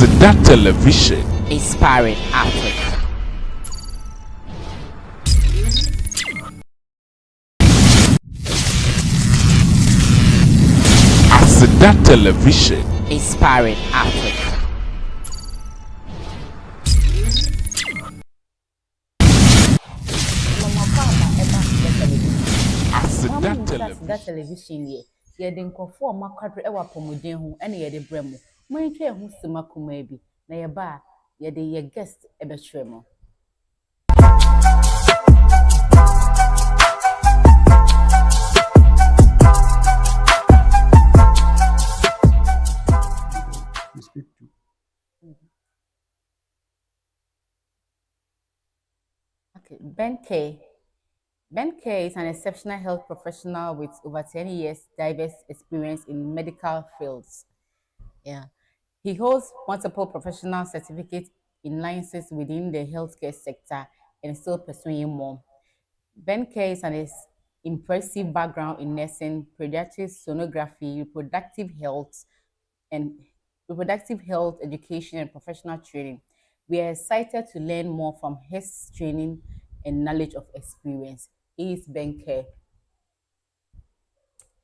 ASEDA Television, inspiring Africa. ASEDA Television, Inspiring Africa. ASEDA Television ye. Ye den kofo makwadre ewa pomuden ho ene ye de bremo. Montwe ho sima kuma bi. Na ye ba ye de ye guest ebe twemo. Speak to. Okay, BENCARE is an exceptional health professional with over 10 years diverse experience in medical fields. Yeah. He holds multiple professional certificates in licenses within the healthcare sector and is still pursuing more. BENCARE is an impressive background in nursing, pediatric sonography, reproductive health, education, and professional training. We are excited to learn more from his training and knowledge of experience. He is BENCARE.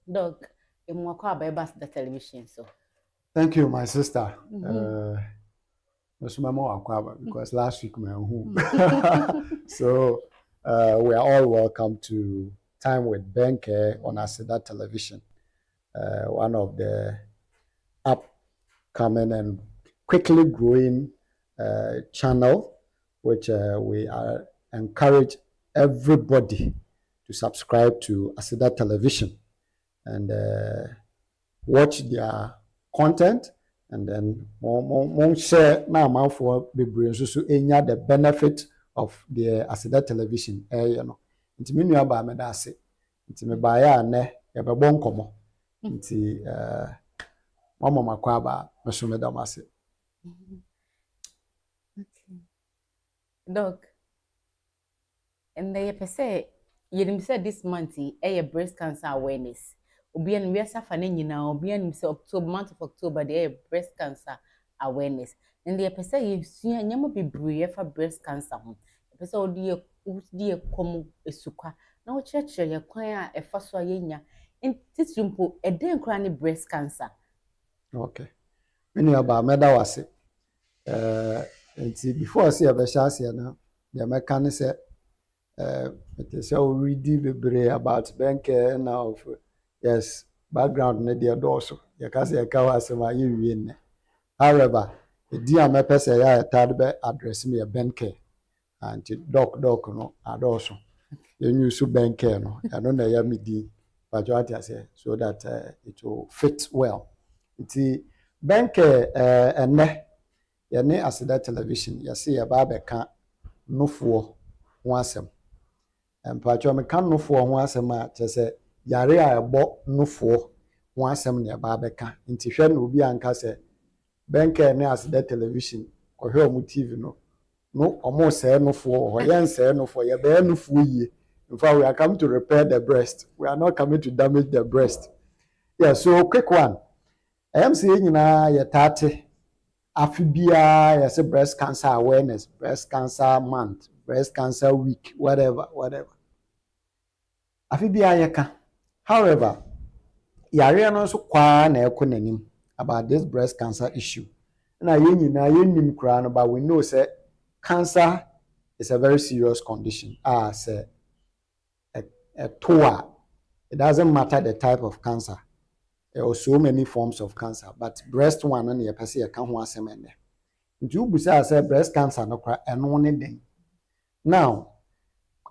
Doc, the television. So. Thank you, my sister. Because last week my home. So we are all welcome to Time with BENCARE on ASEDA Television, one of the upcoming and quickly growing channel, which we encourage everybody to subscribe to ASEDA Television and watch their content, and then more share now for the brain so the benefit of the ASEDA Television. You know, it's me new about me that say it's me buy ya ne ya be bon komo nti mama makwa ba me so me da mase. Okay, Doc, and they say you said this month breast cancer awareness. Obi and we are suffering now. Obi and October, month of October, the breast cancer awareness. And the person you see, and you might be brave for breast cancer. The person dear come a suka. Now, church, your choir, a first yenya. And this simple a damn chronic breast cancer. Okay, many about me that was it. And see, before I see a chance here now, the American said, it is already be about BENCARE now. Yes, background ne dey also. You can say ka wasema ye wie. However, the dia me pese ya third be address me BENCARE and doc no also. You use BENCARE no. I don't know ya me di but what I say so that it will fit well. It's BENCARE ene ya ne ASEDA Television ya say ya ba be ka nofuo ho asem. Mpacho me ka nofuo ho asem a chese yare a ebo nofo won asem ne ba beka nti hwe na obi anka se BENCARE ne ASEDA Television ko hwe omu TV no omo se nofo ho yen se nofo ye be nofo yi. In fact, we are coming to repair the breast, we are not coming to damage the breast. Yeah, so quick one. I am saying nyina ye tate afibia ye say breast cancer awareness, breast cancer month, breast cancer week, whatever afibia ye ka. However, yare no so kwa na ekonanim about this breast cancer issue. Na yenim kra no, but we know say cancer is a very serious condition. Say a toa. It doesn't matter the type of cancer. There are so many forms of cancer, but breast one and your person can ho asem ene. Nti ubusa say breast cancer no kra eno ne den. Now,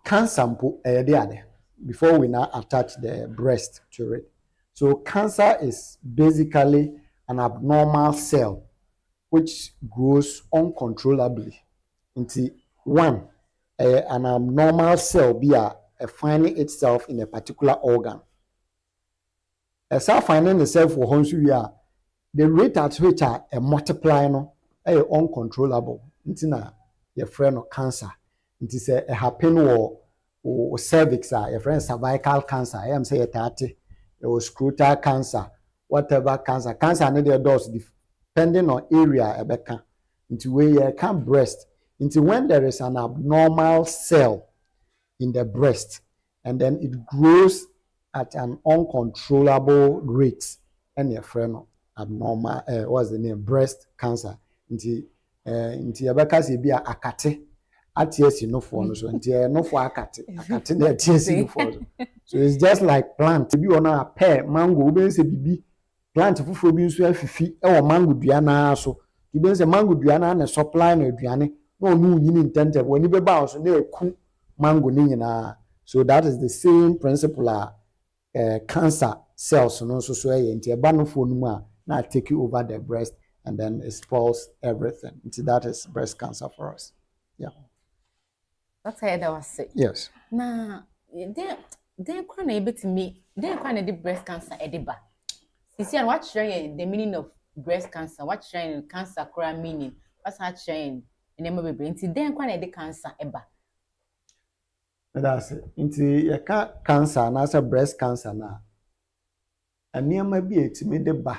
cancer mpo dey ade. Before we now attach the breast to it. So cancer is basically an abnormal cell which grows uncontrollably. Into one, an abnormal cell be finding itself in a particular organ. A cell finding itself for Honsu, the rate at which a multiply no uncontrollable. Into na your friend of cancer. Into say a happen or cervix, your friend cervical cancer. I am saying 30. Or scrotal cancer, whatever cancer. Cancer need your dose depending on area ebeka. Into where you can breast. Into when there is an abnormal cell in the breast, and then it grows at an uncontrollable rate, and your friend abnormal what's the name, breast cancer. Into ebeka se be akate ats no for so into no for akate na ats no for so it's just like plant be on a pear mango be say bibi plant fufu bi nso afifi e wo mango dua na so you be say mango dua na supply na aduane no nu nyini intended when you be ba so na eku mango ni nyina. So that is the same principle cancer cells no so nti eba no for no a na take over the breast and then it spoils everything. Nti that is breast cancer for us. Yeah. That's how that was say. Yes. Na then kwa na ebetimi then kwa na the breast cancer ediba. Sisi and what showing the meaning of breast cancer, what showing cancer cura meaning, what's that showing in the mobile brain. Then kwa na the cancer eba. That's it. Nti yaka cancer na say breast cancer na aniema bi etimi de ba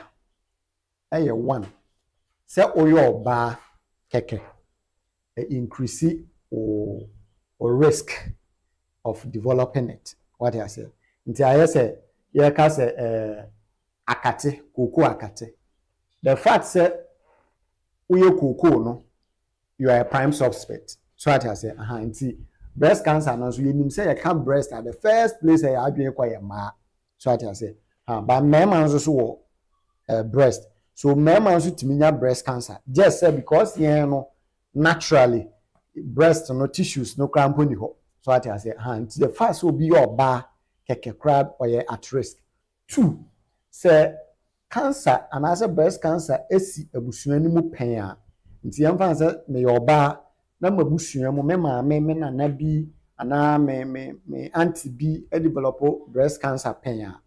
eye one say oyo oba keke increase or risk of developing it. What I say. Nti I say yaka say akate koko akate. The fact say uye koko no you are a prime suspect. So what I say nti breast cancer no so you nim say you can breast at the first place you adwen kwa your ma. So what I say but men man so wo breast. So men man so timinya breast cancer just say because no naturally breast no tissues no cramp ni ho. So what I say nti the first will be your ba keke crab or you at risk. Two, say cancer and as a breast cancer esi abusua ni mu pen a nti yamfa say me your ba na mabusua mu me maame me na bi ana me auntie bi e develop breast cancer pen a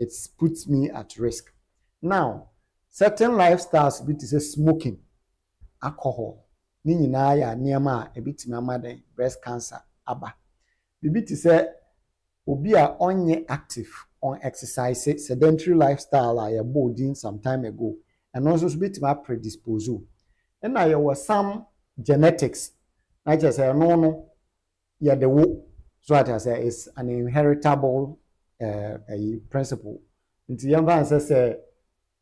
it puts me at risk. Now certain lifestyles bit is smoking, alcohol ni nyina ya niema a ebitimi amade breast cancer aba bibi ti say obi a onye active on exercise sedentary lifestyle a your body some time ago and also bitimi predispose and now there was some genetics I just say no yeah the wo so I say is an inheritable a principle nti yamba say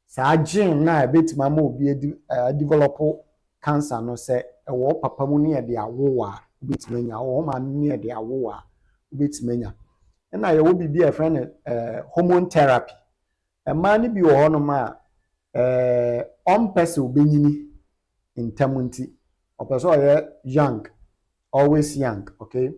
sa gene na bitimi ama obi develop cancer no say e wo papa mu ne de awo a bitimi nya wo ma ne de awo a bitimi nya and now you will be a friend hormone therapy a man bi wo no ma on person obenyini in termunti or person young always young okay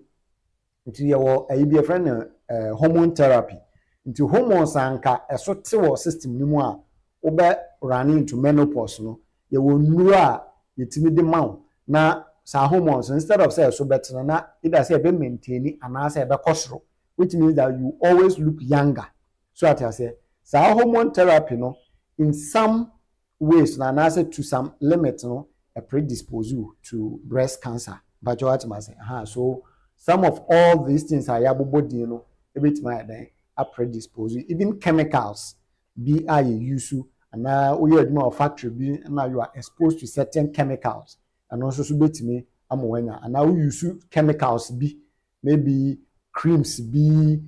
into your be a friend hormone therapy into hormones anka eso te wo system ni mu a obe running into menopause no you will nuru a yetimi de ma na sa hormones instead of say so better na either say be maintain and say be kosoro, which means that you always look younger. So I say hormone therapy no in some ways na say to some limit no predispose you to breast cancer. But you what must say so some of all these things are your body no a bit my then predispose you. Even chemicals be are use and now we are more factory be now you are exposed to certain chemicals and also so bit me amwenya and now you use chemicals be maybe creams be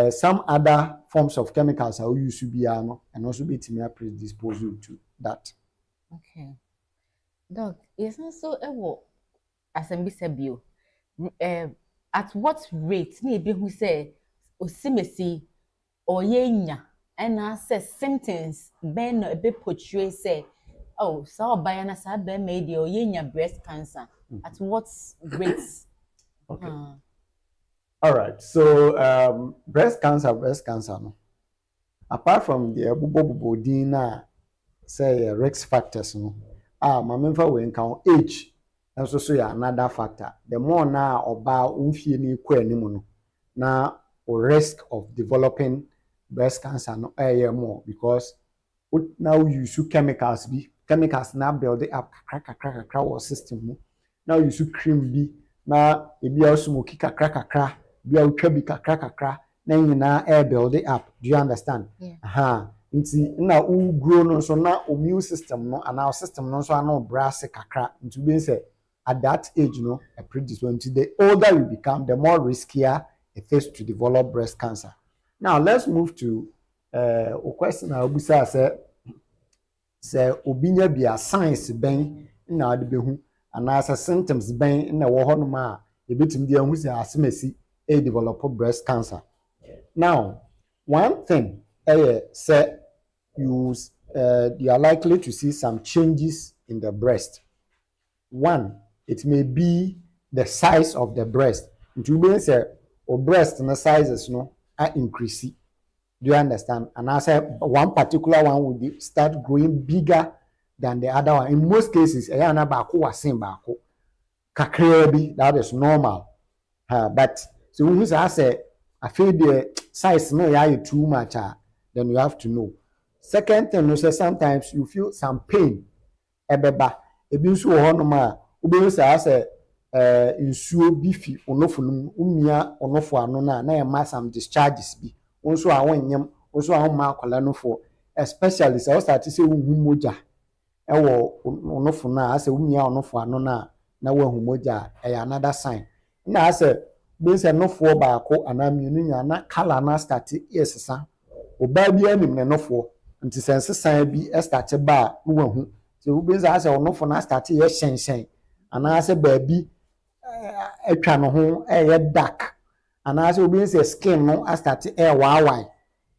some other forms of chemicals are use to be and also bit me predispose you to that. Okay. Doc, it's also as I said bio at what rate na be who say osimesi or yenya and I say symptoms ben a bit portray say oh so by na sa be made or yenya breast cancer at what rates. Okay. All right, so breast cancer no apart from the bubo dina say risk factors no mamemfa we nkan age and so another factor. The more na oba umfie ni kwa animu no na risk of developing breast cancer no more because now you use chemicals now build it up kakra or system now you use cream bi na ebi also mo kakra bi a utwa bi kakra na nyina air build it up. Do you understand? Yeah. nti na wo grow no so na immune system no and our system no so ana brass kakra nti we say at that age no a predisposed the older you become the more riskier it is to develop breast cancer. Now let's move to a question I will say obinya bia science ben na ade behu anaasa symptoms ben na wo hono ma ebetim dia hu say asemasi e develop breast cancer. Now one thing say you are likely to see some changes in the breast. One, it may be the size of the breast. It will be say or breast and the sizes no are increasing. Do you understand? And I say one particular one will start growing bigger than the other one. In most cases, that is normal. But so when I say I feel the size no yeah too much, then you have to know. Second thing, you say sometimes you feel some pain. Ebeba, ebi nso wɔ hɔ nom a wobɛhu sɛ asɛ nsuo bi fi onofo no mu umia onofo ano na ɛma some discharges bi nso a wonyam nso a woma akwala no for especially sɛ wo start sɛ wohu mogya ɛwɔ onofo no a asɛ umia onofo ano na wohu mogya ɛyɛ another sign na asɛ bi sɛ nofo baako ana mienu nya na color na start yesesa oba bi anim ne nofo nti sɛ nsesan bi start ba a wohu so we been say onofo na start ye shen and I say baby etwa no ho dark and I say we been say skin no start why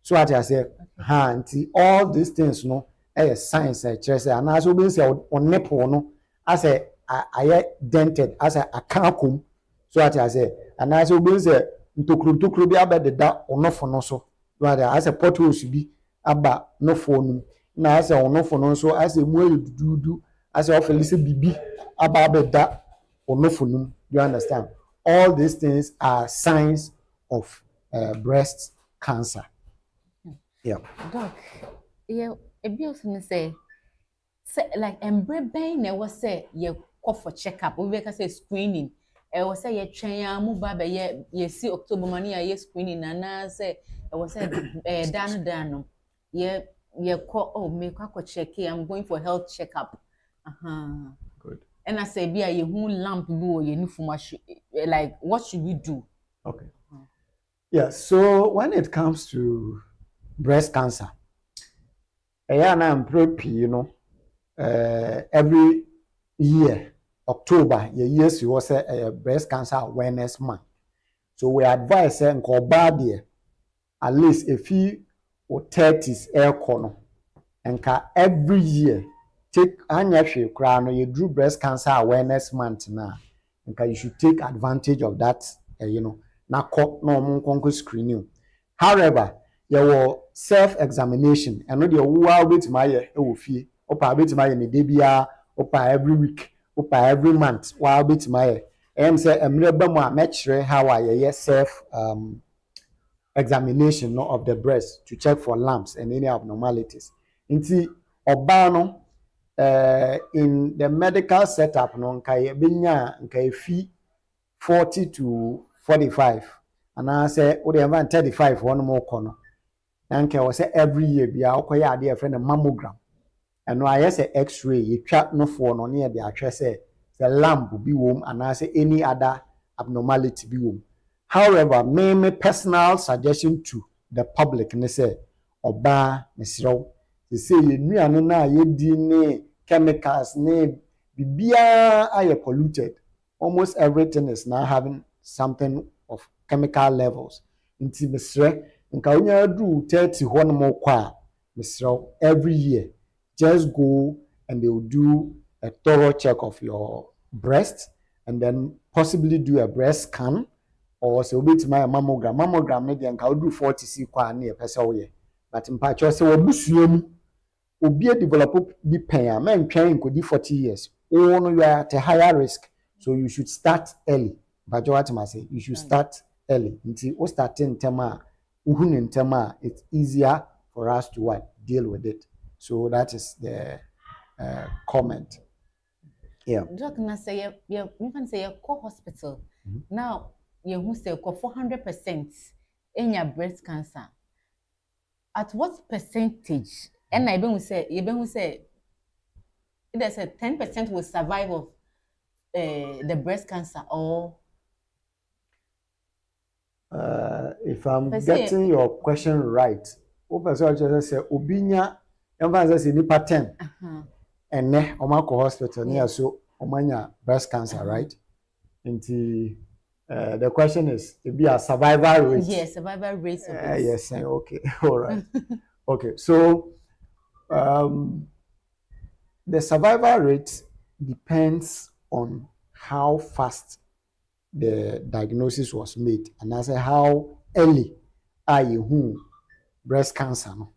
so I say nti all these things no science say and I say we been say on nipple no I say I dented as a akakum so I say and I say we been say ntokru bi abededa onofo no so I say potholes bi aba no phone na ase onofo no so ase mu edudu ase ofele se bibi aba abeda onofo no. You understand? All these things are signs of breast cancer. Yeah. Doc, yeah, ebi also say like embre ben na we say ye call for checkup. We can say screening. We say ye twen mu ba be ye see October money ye screening na say we say dan ye call me kwa check I'm going for health checkup. Good. And I say be a ye hu lamp bi ye nufuma like what should we do? Okay. Yeah, so when it comes to breast cancer, every year October years was a breast cancer awareness month. So we advise at least if you or 30s air corner and every year take you do breast cancer awareness month now and you should take advantage of that no screening. However, your self-examination and the who bit my fee bit my debia every week every month while bit my say how I self examination of the breast to check for lumps and any abnormalities. Inti obano in the medical setup no nkai fee 40 to 45 and I say o dey 35 one more corner and was say every year be akoya ade friend mammogram and no I say x-ray you twa no for no near the atwe say the lump be wom and I say any other abnormality be wom. However, my personal suggestion to the public ne say oba mesro they say you nuano na ye di ne chemicals ne bibia are polluted. Almost everything is now having something of chemical levels. Inti mesre nka onya do 30 one more kwa mesro every year just go and they will do a thorough check of your breast and then possibly do a breast scan or so bit my mammogram ne dey nka do 40 kwa na e pese wo ye but mpacho se wo busuam obi develop bi pen a man twen nkodi 40 years oh no you are at a higher risk so you should start early. But what I say you should start early until we start in tema it's easier for us to deal with it. So that is the comment. Yeah. Doc na say you can say you call hospital. Now you who say 400% in your breast cancer. At what percentage? And I even say there's a 10% will survive of the breast cancer or If I'm per se, getting your question right, open so just say obinya emphasis in nipa 10 and ne omako hospital near so omanya breast cancer, right? Into the question is it be a survival rate? yes, survival rates of it. Yes, okay. All right. Okay. So the survival rate depends on how fast the diagnosis was made and I say how early are you breast cancer no.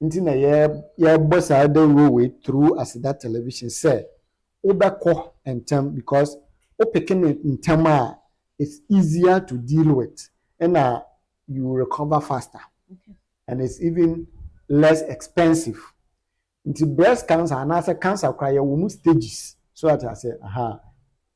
Nti na ye boss out the way through ASEDA television say obeko entem because opeking entem a it's easier to deal with and you recover faster. Okay. And it's even less expensive. Nti breast cancer and as a cancer cry you stages. So that I say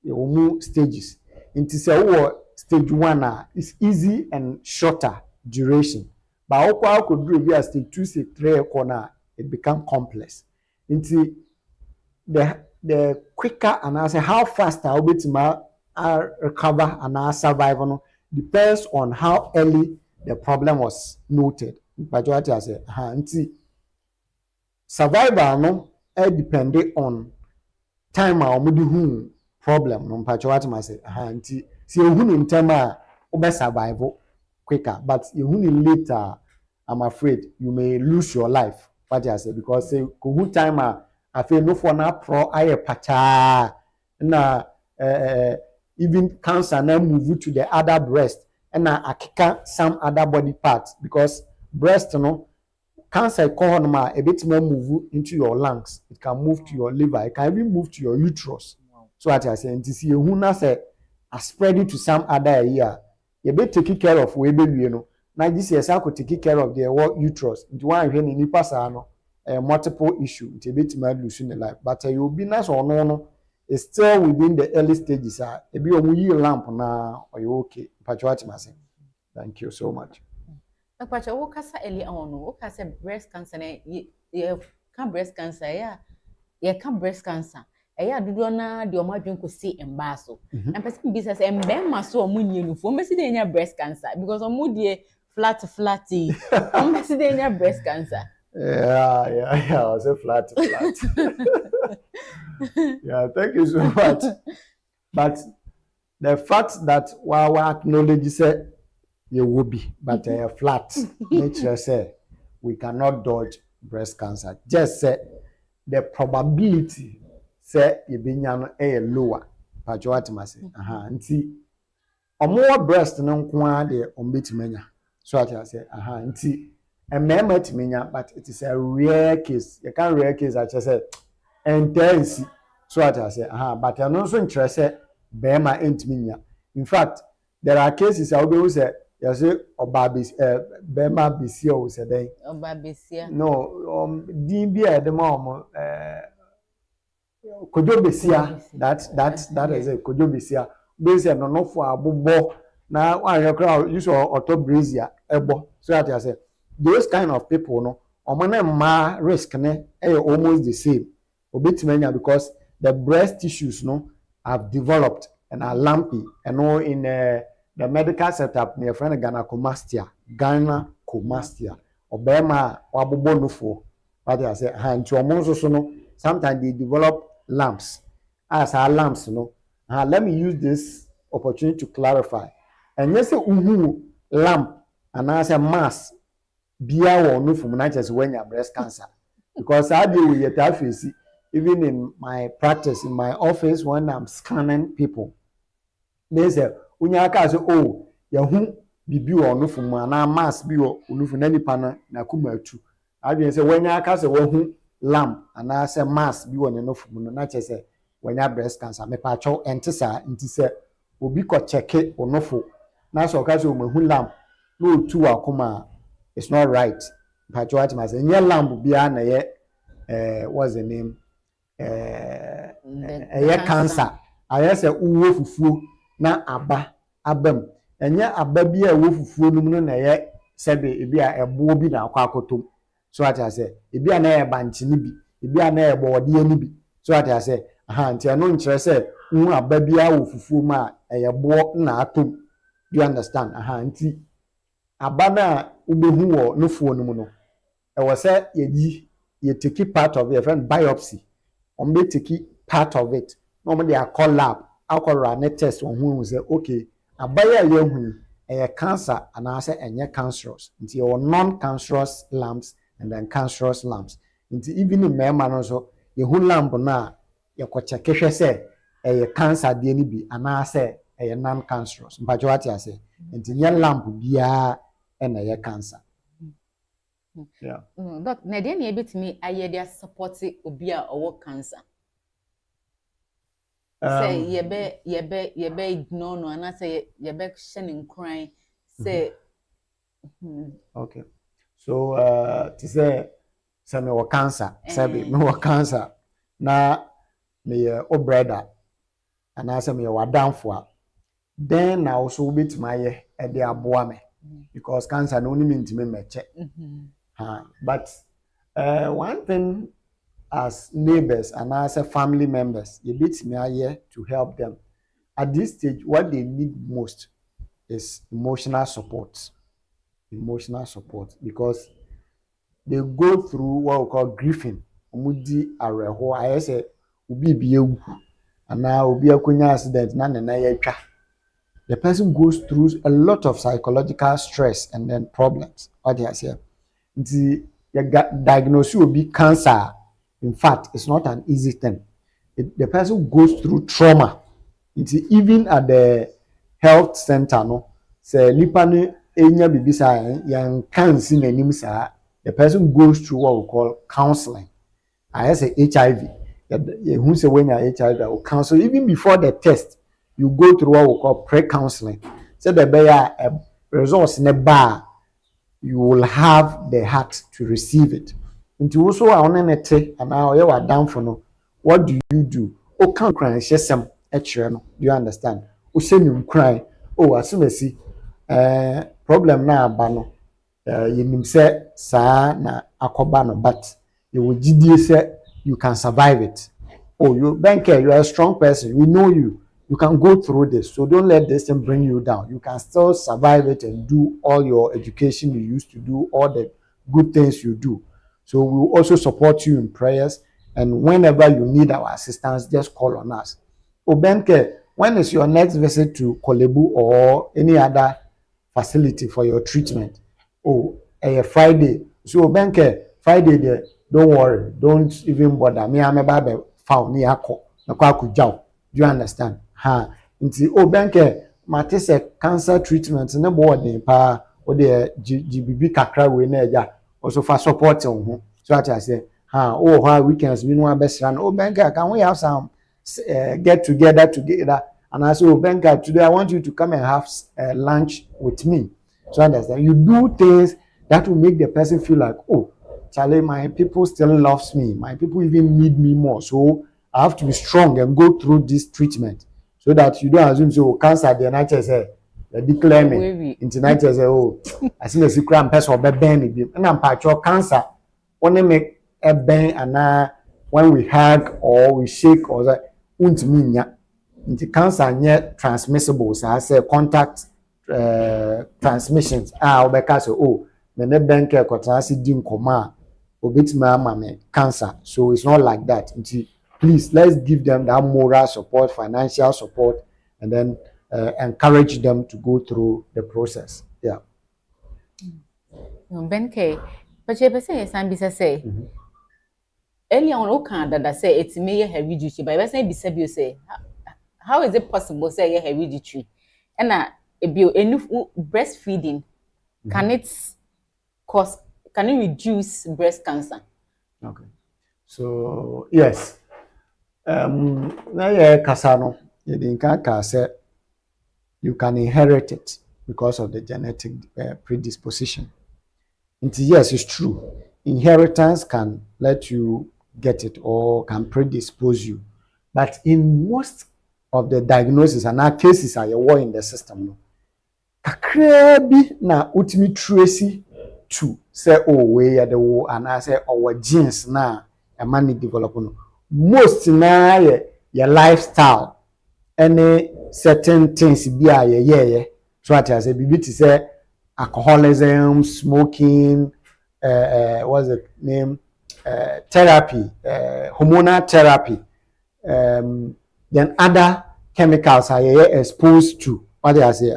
you stages. Nti say stage 1 is easy and shorter duration. But how could do be stage 2, stage 3 corner it become complex. Nti the quicker and I say how faster I'll be to recover and survive depends on how early the problem was noted. But what I say, nti survival no depend on time a omo problem no mpacho what I say, nti si ehunu ntem a obe survive quicker, but ehunu later I'm afraid you may lose your life. What I say because say ko time I feel no for na pro aye pacha na even cancer now move to the other breast and na akeka some other body parts because breast no cancer ma a bit more move into your lungs, it can move to your liver, it can even move to your uterus. So what I say and see who na say I spread it to some other area you be taking care of we baby you know now this year I could take care of the uterus into one when in nipa multiple issue it a bit might lose in the life but you be nice or no it's still within the early stages a be omu lamp na or you okay patriot must thank you so much. Akwacha wo kasa early on no wo kasa breast cancer na ye ka breast cancer ya ka breast cancer eya dodo na de omadwen ko si emba so na person bi say embema so omunye nufo mbesi de nya breast cancer because omudie flat mbesi de nya breast cancer. Yeah, I was a flat. Yeah, thank you so much. But the fact that we acknowledge say you will be, but flat nature say we cannot dodge breast cancer. Just say the probability say you be lower. But what must say? Nti omo breast no nko de ombetimanya. So I say nti mema timinya but it is a rare case. You can rare case I just say intense. So I say but I no so interest bema entiminya. In fact, there are cases I will say you say obabis bema bisia o say den Obabisia. No din bia de ma kojo besia that is it kojo besia besia no for abobo na wan yakra use auto brazier ebo so that I say those kind of people no omana ma risk ne almost the same obetimanya because the breast tissues no have developed and are lumpy and all in the medical setup near friend gynecomastia obema wabobo no for what I say hand to omonso so no sometimes they develop lumps as our lumps no let me use this opportunity to clarify and yes lump and as a mass bia or no from natures when you have breast cancer because I deal with your face even in my practice in my office when I'm scanning people they say unyaka say oh yahu bibi or no from na mass bi or no from any pana na kuma atu I dey say when yaka say wahu lamp and I say mass bi won no from no na say when you breast cancer me pa chow entisa nti say obi ko check onofo na so ka say o mahu lamp no tu akoma it's not right pa chow at say nye lamp bia na ye what's the name cancer I say uwo fufuo na aba abam enye aba bia wo fufuo no no na ye sebe ebi a ebo bi na akwa akotom so ati ase ebi a na e banchi ni bi ebi a na e bode ni bi so ati ase aha nti eno nkyere se hu aba bia wo fufuo ma eyebo na atom you understand aha nti aba na ubehu wo nufuo no mu no e wo se ye take part of your friend biopsy be take part of it no mo dey call lab alcohol test on hu say okay abaya ye hu cancer and I say enye cancerous nti your non cancerous lumps and then cancerous lumps nti even in mema no so ye hu lump na ye ko check hwe say cancer de ni bi and I say non cancerous mpacho ati ase nti nye lump bia na ye cancer. Yeah. Doc, na dey na ebetimi aye dey support obi a owo cancer. Say yebe ignore no and say yebe shenin crying say okay. So to say me wa cancer, say me wa cancer na me o brother and I say me wa downfall. Then I also bit my e dey aboa me because cancer no only mean to me meche. But one thing as neighbors and as a family members, you beat me here to help them. At this stage, what they need most is emotional support. Emotional support because they go through what we call grieving. Umudi areho. I say ubi biyewu and now ubi akunya accident na na yecha. The person goes through a lot of psychological stress and then problems. What do I say? The diagnosis will be cancer. In fact, it's not an easy thing. The person goes through trauma. It's even at the health center, no. Say nipa ni enya bibisa yan cancer nanim sa. The person goes through what we call counseling. I say HIV. Who say when you're HIV or counsel even before the test, you go through what we call pre-counseling. So the better results in a bar. You will have the heart to receive it. Into also onenete and now you are down for no. What do you do? Oh, can't cry, shesem do you understand? Oh, send you cry. Oh, as soon as see problem na bano. You say sa na akobano, but you will GD say you can survive it. Oh, you BENCARE, you are a strong person. We know you. You can go through this, so don't let this thing bring you down. You can still survive it and do all your education you used to do, all the good things you do. So we will also support you in prayers, and whenever you need our assistance, just call on us. Oh, BENCARE, when is your next visit to Kolebu or any other facility for your treatment? Oh, Friday. So BENCARE, Friday there, don't worry, don't even bother. Me, I'm about found me ako. Do you understand? Nti BENCARE mate se cancer treatment ne board pa o de GBB kakra we na eja also for support ho so I say weekends we no abesra no BENCARE can we have some get together and I say BENCARE today I want you to come and have lunch with me. So understand you do things that will make the person feel like, oh Charlie, my people still loves me, my people even need me more, so I have to be strong and go through this treatment so that you don't assume so cancer the night say declare me into night say oh as soon as you cram person be ben me and am patcho cancer only make a ben and when we hug or we shake or that untimi nya into cancer nya transmissible so I say contact transmissions obeka say oh me ne BENCARE kwatra si di nkoma obetima ama me cancer, so it's not like that. Please, let's give them that moral support, financial support, and then encourage them to go through the process. Yeah. BENCARE, but you say yes, say. Earlier on, Canada say it's me hereditary, but I say you say how is it possible say hereditary? And breastfeeding can it reduce breast cancer? Okay. So yes. Na ye kasano ye dinka ka say you can inherit it because of the genetic predisposition. And yes, it's true. Inheritance can let you get it or can predispose you. But in most of the diagnoses and our cases are in the system, kakra bi na utimi tracy to say oh we ya the wo and I say our genes na a man develop no most na your lifestyle any certain things be a ye so at say bibi to say alcoholism, smoking, what's the name, therapy, hormonal therapy, then other chemicals are exposed to. What I say,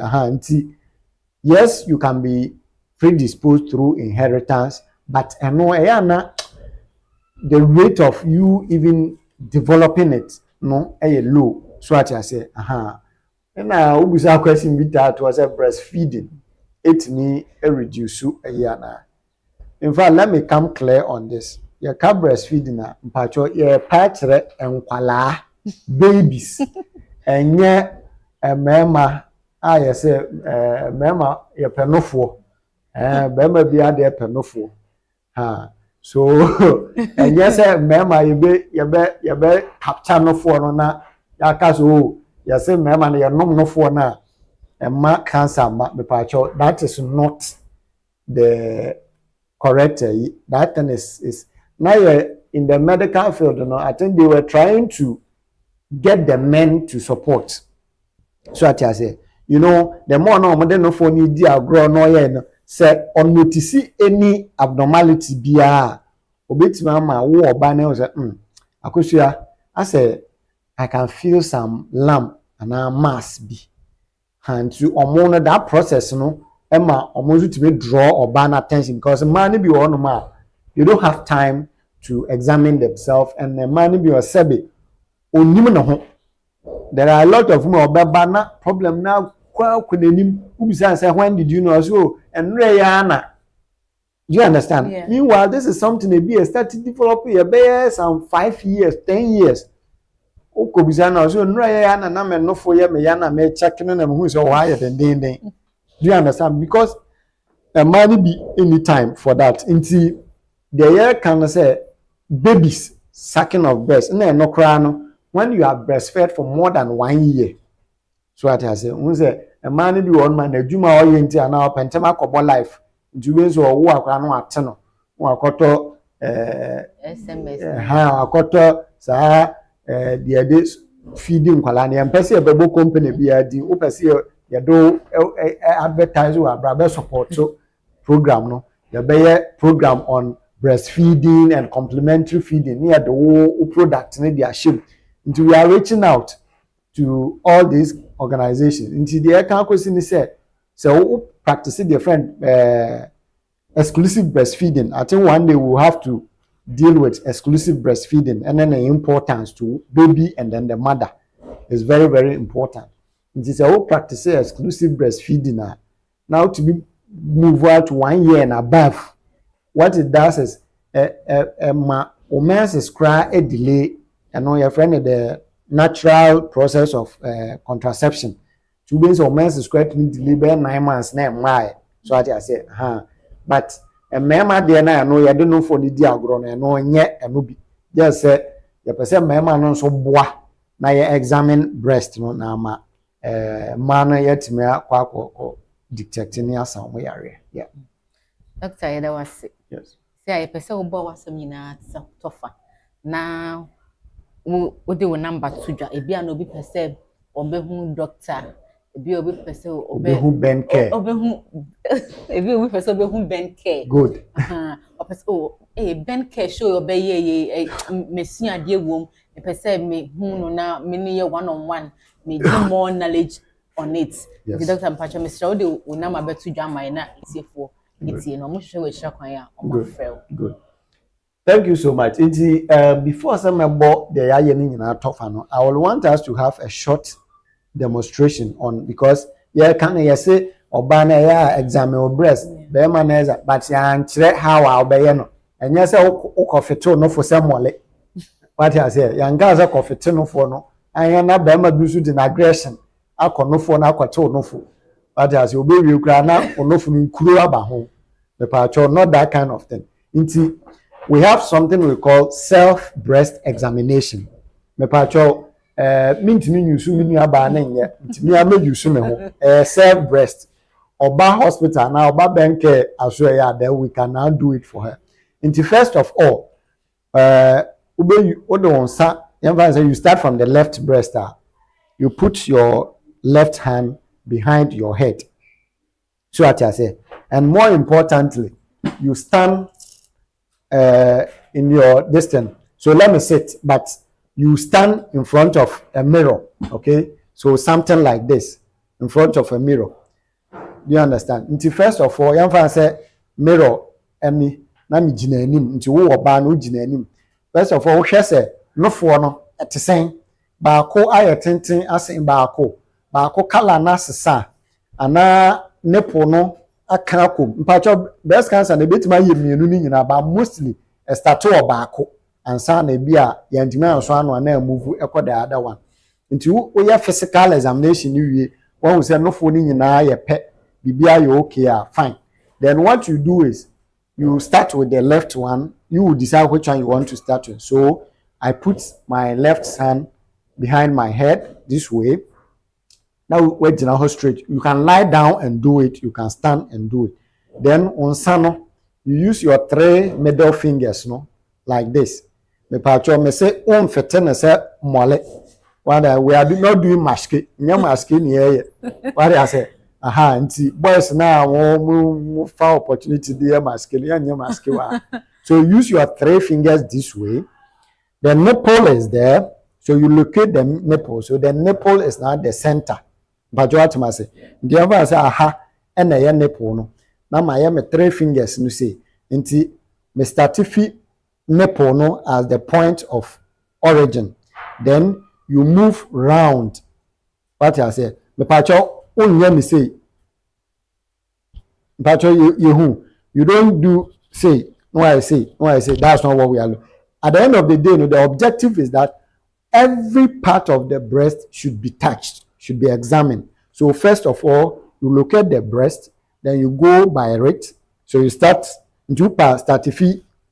yes, you can be predisposed through inheritance, but the rate of you even developing it, no, low. So what I say, and now we have question with that was a breastfeeding. It me a reduce a year now. In fact, let me come clear on this. Your car breastfeeding na mpacho your patre and kwala babies and yeah a mema I say mema your penofo mema be there penofo so and yes mema you be capture no for no na ya kaso you say mema na your nom no for na and cancer me mpacho that is not the correct that thing is now in the medical field, I think they were trying to get the men to support. So I say, the more no more no for need dia grow no say on notice any abnormality bia obetima ma wo oba na say akosua I say I can feel some lump and a mass be and to omo that process no Emma almost to draw or ban attention because money be one man. You don't have time to examine themselves and the money be a sebi. There are a lot of more banana problem now. When did you know so? And Rayana. Do you understand? Yeah. Meanwhile, this is something they be started developing a some 5 years, 10 years. Okobizana so Rayana na me no for ye me yana me checking on who is so higher than day. Do you understand? Because a man be any time for that. Until the year can say babies sucking of breast. No crying when you are breastfed for more than 1 year. So what I say, a man be one man, a juma oriented and now pentama kobo life. Jubes or walk around at no. Wakoto SMS. Wakoto sa the feeding Kalani and Pessi a bebo company be a di upesi. You do advertise or brother support so program no the be program on breastfeeding and complementary feeding near the whole product need their ship until we are reaching out to all these organizations until the can question say so practice different exclusive breastfeeding. I think one day we'll have to deal with exclusive breastfeeding and then the importance to baby and then the mother is very, very important. It is a whole practice exclusive breastfeeding now to be move out 1 year and above. What it does is women's cry a delay and know your friend the natural process of contraception. To be so women's cry to delay by 9 months name why. So I say but a mema there na know you don't know for the diagram and no yet and no be just say the person mema no so boa na you examine breast no na ma man yet me akwa detecting ya some area. Yeah. Doctor, that was Yes. say I pese obo wasam nyina tofa. Na wo de wo number to dwa ebi an obi pese obehu doctor, ebi obi pese obehu BENCARE. Obehu ebi obi pese obehu BENCARE. Good. Opese BENCARE show obeye mesu ade wom. E pese me hu no na me ne one on one. Me give more knowledge on it. Yes. The doctor mpacho Mr. Ode wo na mabetu dwama na itiefo itie no mo hwehwe we hira kwan ya o ma frel. Good. Thank you so much. Before some about the I will want us to have a short demonstration on because can say obana ya examine or breast be maneza but ya nkyere how I'll be no and yes ukofeto no for someone what I say yangaza kofeto no for no and na be ma dusu din aggression akono for na akwato no for what I say obi wi kra na onofu nkuru aba ho the pacho not that kind of thing. We have something we call self breast examination. Me pacho mint me yusu me aba na nye. Me ame yusu me ho. Self breast. Oba hospital now, Oba BENCARE as well, then we can now do it for her. Into first of all, you start from the left breast. You put your left hand behind your head. So what I say, and more importantly, you stand in your distance. So let me sit, but you stand in front of a mirror. Okay, so something like this in front of a mirror. Do you understand? Until first of all, young fan say mirror any na me gina anim until wo oba no gina anim. First of all, wo hwe say no for no etesen baako aye tenten asen baako color na sesa ana nipple no aka akom. Mpacho breast cancer na betima ye mienu ni nyina ba mostly start to baako ansa na bia yantimi anso ano na move ekọ the other one. Until wo ye physical examination ni wie one say no for ni nyina ye pe bibia you okay, fine. Then what you do is you start with the left one. You will decide which one you want to start with. So I put my left hand behind my head this way. Now wait now straight. You can lie down and do it. You can stand and do it. Then on sano, you use your 3 middle fingers, no, like this. Me pacho me say on fetene say mole. What we are not doing maske. Nya maske ni here. What I say? Aha, nti boys now wo for opportunity there maske nya maske wa. So use your 3 fingers this way. The nipple is there, so you locate the nipple. So the nipple is now the center. But what I say, the other say aha, and the nipple no. Now my 3 fingers no say. Nti me start fi nipple no as the point of origin. Then you move round. What I say, me pacho only me say. Pacho you don't do say. No I say that's not what we are looking. At the end of the day, the objective is that every part of the breast should be touched, should be examined. So first of all, you look at the breast, then you go by it. So you start if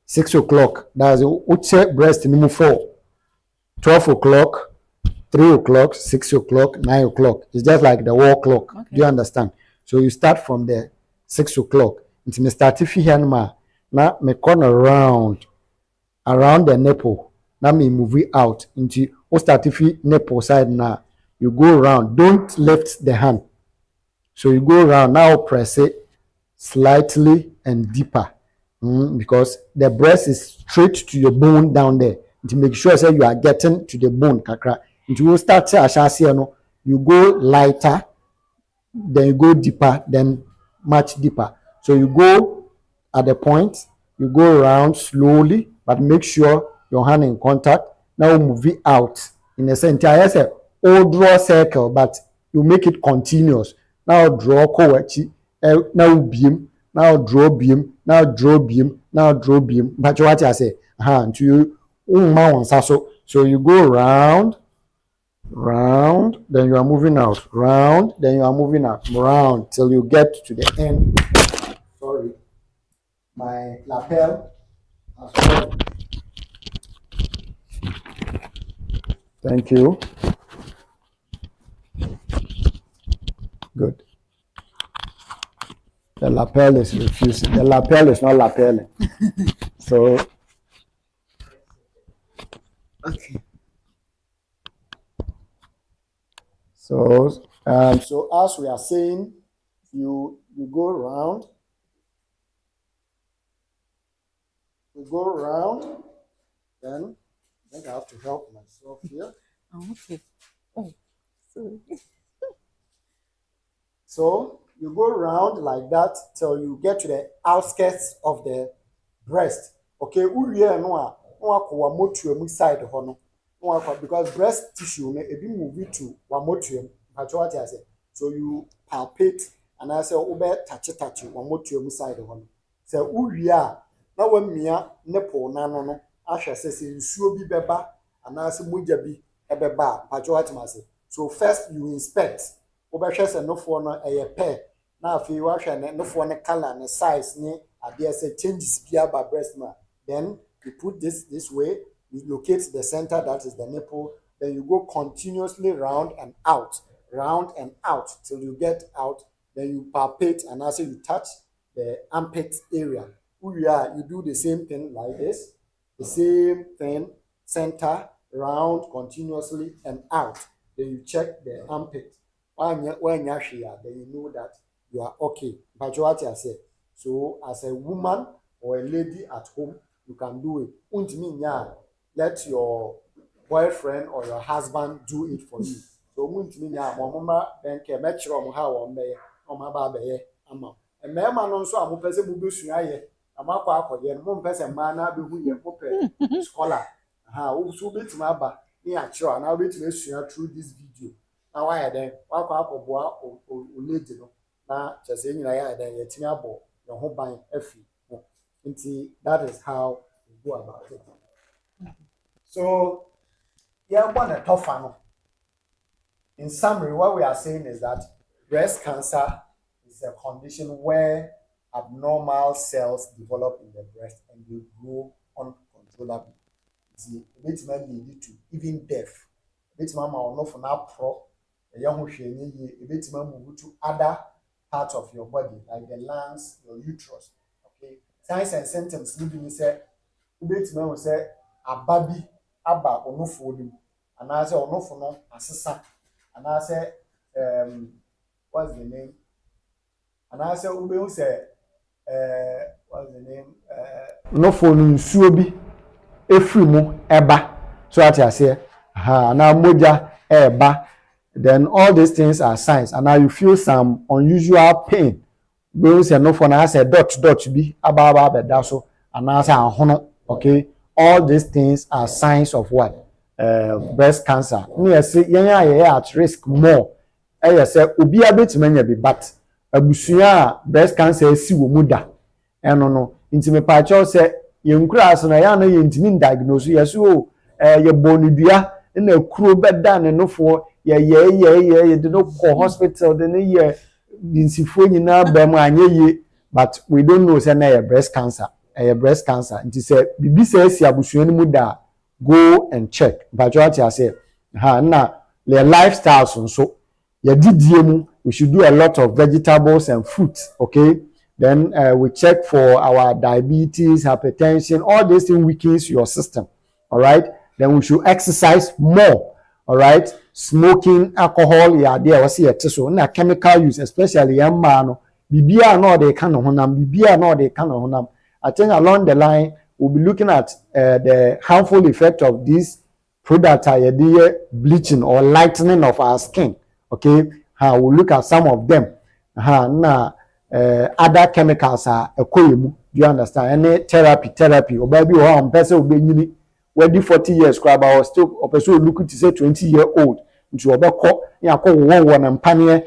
6 o'clock. That's the breast number 4, 12 o'clock, 3 o'clock, 6 o'clock, 9 o'clock. It's just like the wall clock. Okay. Do you understand? So you start from the 6 o'clock. Until me start if here now me corner around the nipple. Now me move it out into start if nipple side now. You go around. Don't lift the hand. So you go around now. Press it slightly and deeper because the breast is straight to your bone down there. To make sure that you are getting to the bone, kakra. You start you go lighter, then you go deeper, then much deeper. So you go at the point, you go around slowly, but make sure your hand in contact. Now move it out in a center. I say, draw circle, but you make it continuous. Now draw kowachi, now beam, now draw beam, now draw beam, now draw beam. But what I say, until you so you go round, then you are moving out, round, then you are moving out, round till you get to the end. Sorry, my lapel has fallen. Thank you. Good. The lapel is refusing. The lapel is not lapelling. So, okay. So as we are saying, you go around. You go around, then I think I have to help myself here. Oh, okay. Oh, sorry. So you go around like that till you get to the outskirts of the breast. Okay, side because breast tissue may be moved to wamotrium. So you palpate and I say touch wamotrium side one. So now when mia nipple no asha says nsuo bi beba and I say moja bi ebeba pacho. So first you inspect. Obehwe se no for no eye pair. Na afi wa hwe no for no color and size ni ade say changes bia ba breast ma. Then you put this way, you locate the center, that is the nipple, then you go continuously round and out till you get out then you palpate and also you touch the armpit area. You do the same thing like this, the same thing, center, round, continuously, and out. Then you check the armpit. When you're here, then you know that you are okay. But what I say, so as a woman or a lady at home, you can do it. Let your boyfriend or your husband do it for you. So mama BENCARE make how ama. And mema no so am pese bu besua ye. Amakwa akoye no mo pese ma na be hu ye mo scholar. Wo so betima aba ni a kire na betima esua through this video. Na why then wakwa akoboa o lady no na chese nyina ya then yetimi abo your ho ban afi. Nti that is how we go about it. So yeah, one a tough one. In summary, what we are saying is that breast cancer is a condition where abnormal cells develop in the breast and they grow uncontrollably. It may lead to even death. It may move to other parts of your body, like the lungs, your uterus. Okay, signs and symptoms. We say, a baby, aba onofo and I say onofo no asesa. And I say, what's the name? And I say, Ube say, what's the name? No phone suobi, efrimu eba. So I say, now moja eba. Then all these things are signs. And now you feel some unusual pain. We say no phone. I say dot be aba bedaso. And I say ahono. Okay, all these things are signs of what? Breast cancer. Me say yenya at risk more. Say obi abetime nya bi but abusua breast cancer esi wo mu da. Eno no intime pa cho say yenkura aso na ya na yentimi diagnose yeso ye bonudua na kuro beda ne nofo ye de no ko hospital de ne ye dinsifo nyina ba mu anye ye but we don't know say na breast cancer. Breast cancer. Nti say bibi say esi abusua ni mu da. Go and check. But what I say, na the lifestyles so we should do a lot of vegetables and fruits. Okay, then we check for our diabetes, hypertension, all these things weakens your system. All right, then we should exercise more. All right, smoking, alcohol, yeah, there was here so na chemical use, especially young man. Bibia no they can honam, bibia no they can honam. I think along the line. We'll be looking at the harmful effect of these products, bleaching or lightening of our skin. Okay, we'll look at some of them. Other chemicals are do you understand? Any therapy, or baby, or person will be when 40 years, crab, I was still a person looking to say 20-year-old. Into a call, one and panier,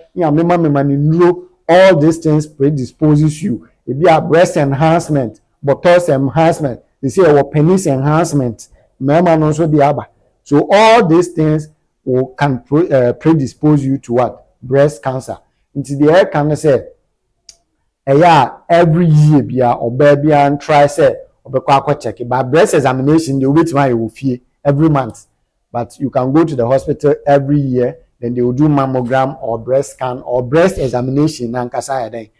all these things predisposes you. It be a breast enhancement. Botox enhancement, they say our penis enhancement, also the other. So all these things can predispose you to what? Breast cancer. Into the air can say, every year, or baby and try say, or check it. But breast examination, they will wait every month. But you can go to the hospital every year, then they will do mammogram or breast scan or breast examination. Now say,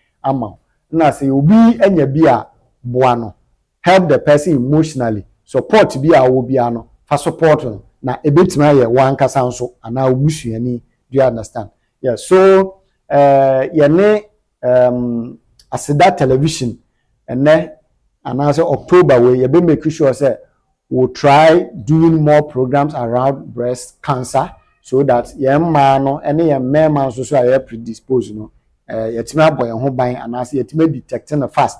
you be any beer. Buano help the person emotionally support be a wo bia no for support na ebetima ye wan kasa nso ana obusuani. Do you understand? Yeah, so ASEDA television and also October we be make sure say we'll try doing more programs around breast cancer so that man no any man so are predisposed no yetima boy ho ban and as yetima detecting fast.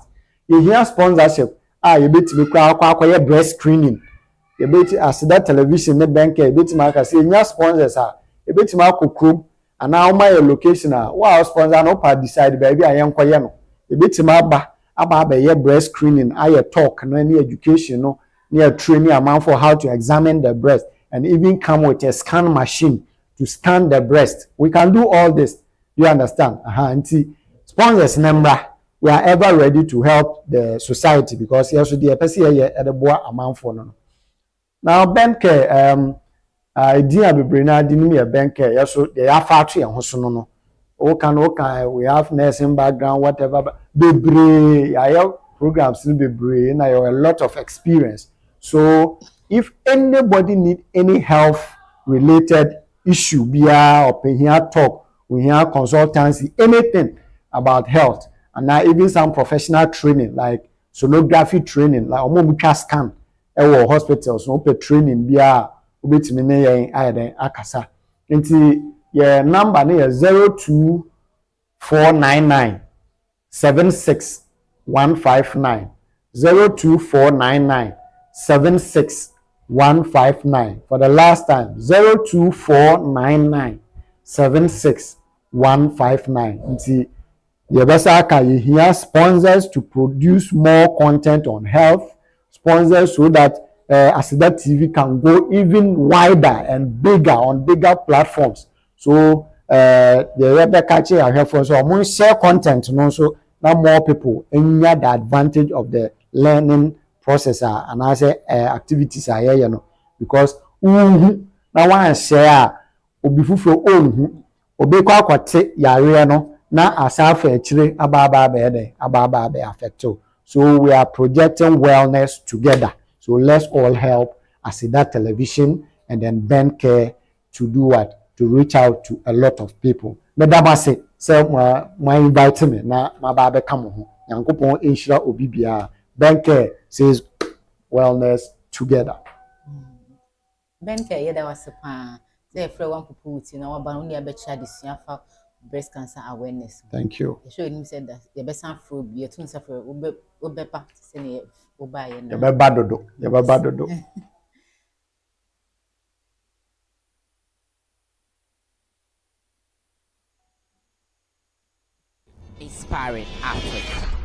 You hear sponsorship. You bet me kwa breast screening. You bet ASEDA television ne BENCARE. You bet me say you sponsors You bet me akokrom and now my location wow sponsor no part decide baby I am kwaye no. You bet me aba breast screening. Talk no any education no near training amount for how to examine the breast and even come with a scan machine to scan the breast. We can do all this. You understand? Auntie sponsors number. We are ever ready to help the society because yes, the person here at the boy amount for no. Now BENCARE idea be bring na di me BENCARE yes so they are factory and hoso no. okay, we have nursing background, whatever. But bebree, I have programs in bebree, and I have a lot of experience. So if anybody need any health related issue, or here talk, we hear consultancy, anything about health, and now even some professional training like sonography training, like omo scan, hospitals, no pe training, obetimi ne yɛn ayɛ den akasa nti yɛ number ne yɛ 02499 76159 for the last time 02499 nti yɛbɛsa aka yɛhia sponsors to produce more content on health, sponsors so that ASEDA TV can go even wider and bigger on bigger platforms. So the Rebecca Che are here for so I'm share content no so now more people and the advantage of the learning process and I say activities are here, you know, because now one share obi fufu own obi kwa kwate yare no na asafa achire ababa be affect. So we are projecting wellness together. So let's all help ASEDA Television and then BENCARE to do what? To reach out to a lot of people. Medaba say my invite me na mababe kamo ho. Yankopon enhira obi bia. BENCARE says wellness together. BENCARE yeda wase pa. Say frɛ wan popo uti na waba no ne abecha desua fa breast cancer awareness. Thank you. Show him said that the best for be tun suffer obepa say obaye na. Yebaba dodo. Inspiring Africa.